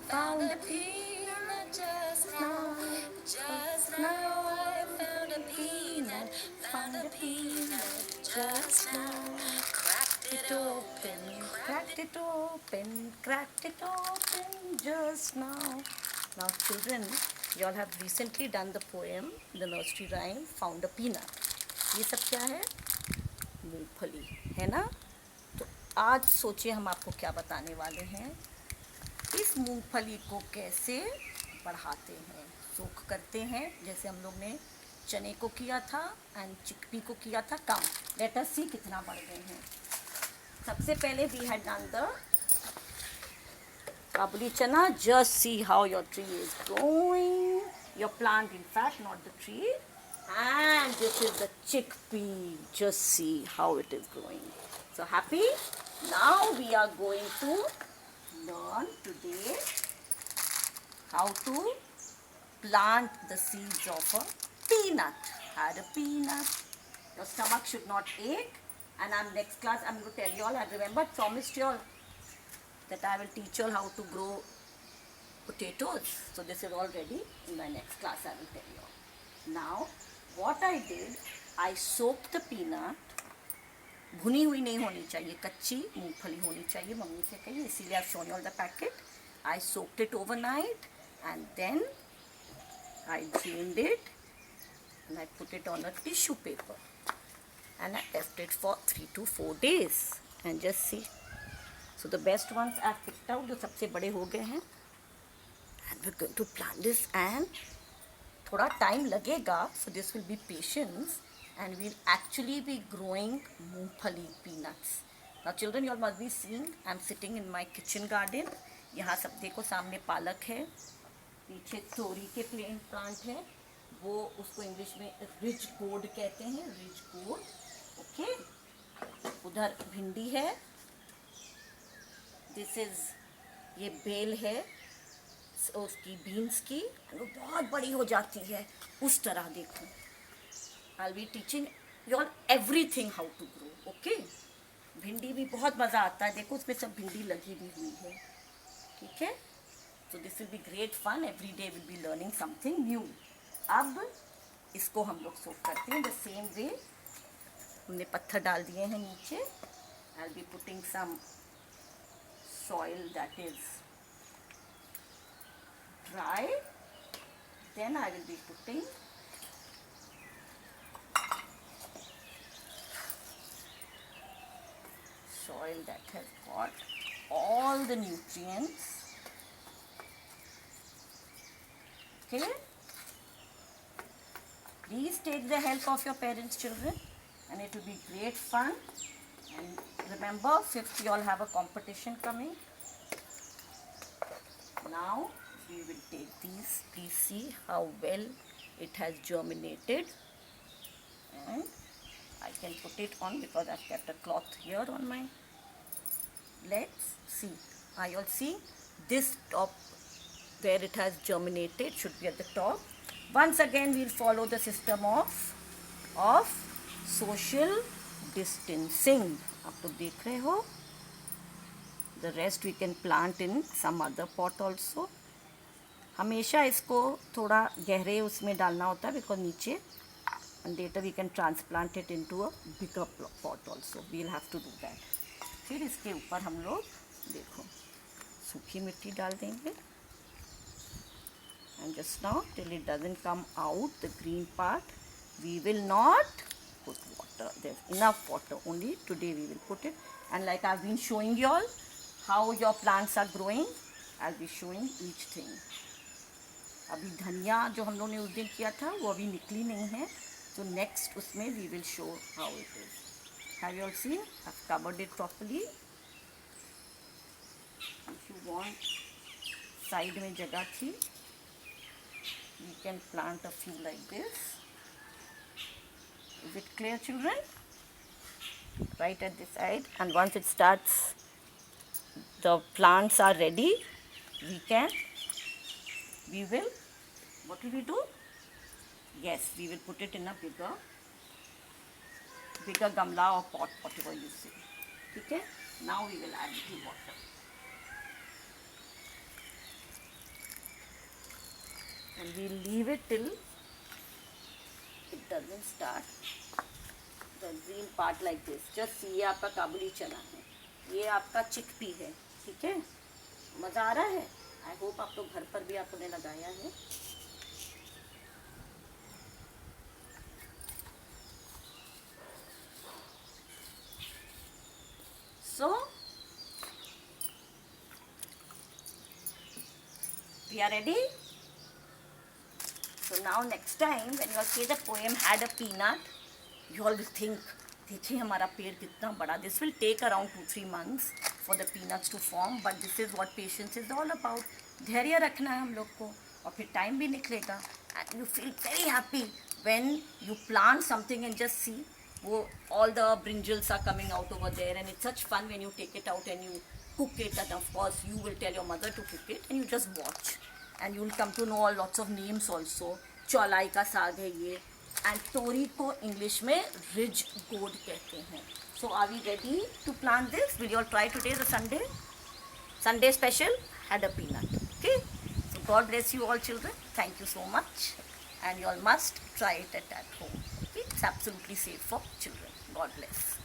Found a peanut just now. Just now I found a peanut. Found a peanut just now. Cracked it open. Cracked it open. Cracked it open just now. Now, children, you all have recently done the poem, the nursery rhyme, Found a Peanut. ये सब क्या है? मूंगफली है ना. तो आज सोचिए हम आपको क्या बताने वाले हैं. इस मूंगफली को कैसे बढ़ाते हैं, सोख करते हैं, जैसे हम लोग ने चने को किया था एंड चिकपी को किया था कम. लेट अस सी कितना बढ़ गए हैं. सबसे पहले वी हैड डन द काबुली चना. Just see how your tree is growing, your plant in fact not the tree. And this is the chickpea. Just see how it is growing. So happy? Now we are going to learn today how to plant the seeds of a peanut. Had a peanut. Your stomach should not ache. And next class I'm going to tell you all. I remember promised you all that I will teach you all how to grow potatoes. So this is all ready. In my next class I will tell you all. Now what I did, I soaked the peanut. भुनी हुई नहीं होनी चाहिए, कच्ची मूंगफली होनी चाहिए, mummy से कही, इसीलिए I've shown you all the packet. I soaked it overnight and then I drained it and I put it on a tissue paper and I left it for 3 to 4 days and just see. So the best ones I've picked out, जो सबसे बड़े हो गए हैं, and we're going to plant this and थोड़ा time लगेगा. So this will be patience and we'll actually be growing मूंगफली peanuts. Now children, you all must be seeing I'm sitting in my kitchen garden. यहाँ सब देखो, सामने पालक है, पीछे तोरी के प्लांट है, वो उसको इंग्लिश में रिच गोड कहते हैं, रिच गोड. ओके, उधर भिंडी है. दिस इज, ये बेल है उसकी, बीन्स की, वो बहुत बड़ी हो जाती है उस तरह. देखो, I will be teaching you all everything how to grow. Okay, भिंडी भी बहुत मज़ा आता है. देखो उसमें सब भिंडी लगी भी हुई है. ठीक है, so this will be great fun. Every day will be learning something new. अब इसको हम लोग सोक करते हैं द सेम वे. हमने पत्थर डाल दिए हैं नीचे. I will be putting some soil that is dry. Then I will be putting soil that has got all the nutrients. Okay, please take the help of your parents, children, and it will be great fun. And remember, 5th you all have a competition coming. Now we will take these. Please see how well it has germinated, and I can put it on because I've kept a cloth here on my. Let's see. I all see this top where it has germinated should be at the top. Once again we'll follow the system of social distancing. आप तो देख रहे हो. The rest we can plant in some other pot also. हमेशा इसको थोड़ा गहरे उसमें डालना होता है बिकॉज नीचे, and later we can transplant it into a bigger pot also. We will have to do that. फिर इसके ऊपर हम लोग देखो सूखी मिट्टी डाल देंगे. And just now till it doesn't come out the green part we will not put water. There's enough water only. Today we will put it. And like I've been showing you all how your plants are growing, I'll be showing each thing. अभी धनिया जो हम लोग ने उस दिन किया था वो अभी निकली नहीं है, तो नेक्स्ट उसमें we will show how it is. Have you all seen? I have covered it properly. If you want, side में जगह थी, you can plant a few like this. Is it clear children? Right at this side, and once it starts, the plants are ready, we will, what will we do? Yes, we will put it in a bigger gamla or pot, whatever you say. Okay, now we will add the water. and we'll leave it till it doesn't start the green part like this. Just see, ये आपका काबुली चना है, ये आपका chickpea है, ठीक है. मज़ा आ रहा है. आई होप आप लोग घर पर भी आपने लगाया है. So we are ready. So now next time when you all say the poem had a peanut, you all will think, देखिए हमारा पेड़ कितना बड़ा. This will take around 2-3 months for the peanuts to form, but this is what patience is all about. धैर्य रखना है हम लोग को, और फिर टाइम भी निकलेगा. And you feel very happy when you plant something and just see, वो all the brinjals are coming out over there, and it's such fun when you take it out and you cook it. And of course you will tell your mother to cook it, and you just watch, and you will come to know all lots of names also. चौलाई का साग है ये, and तोरी को English में ridge गोड कहते हैं. So are we ready to plant this? Will you all try today, the Sunday special had a peanut. Okay, so God bless you all children. Thank you so much, and you all must try it at home. Okay, it's absolutely safe for children. God bless.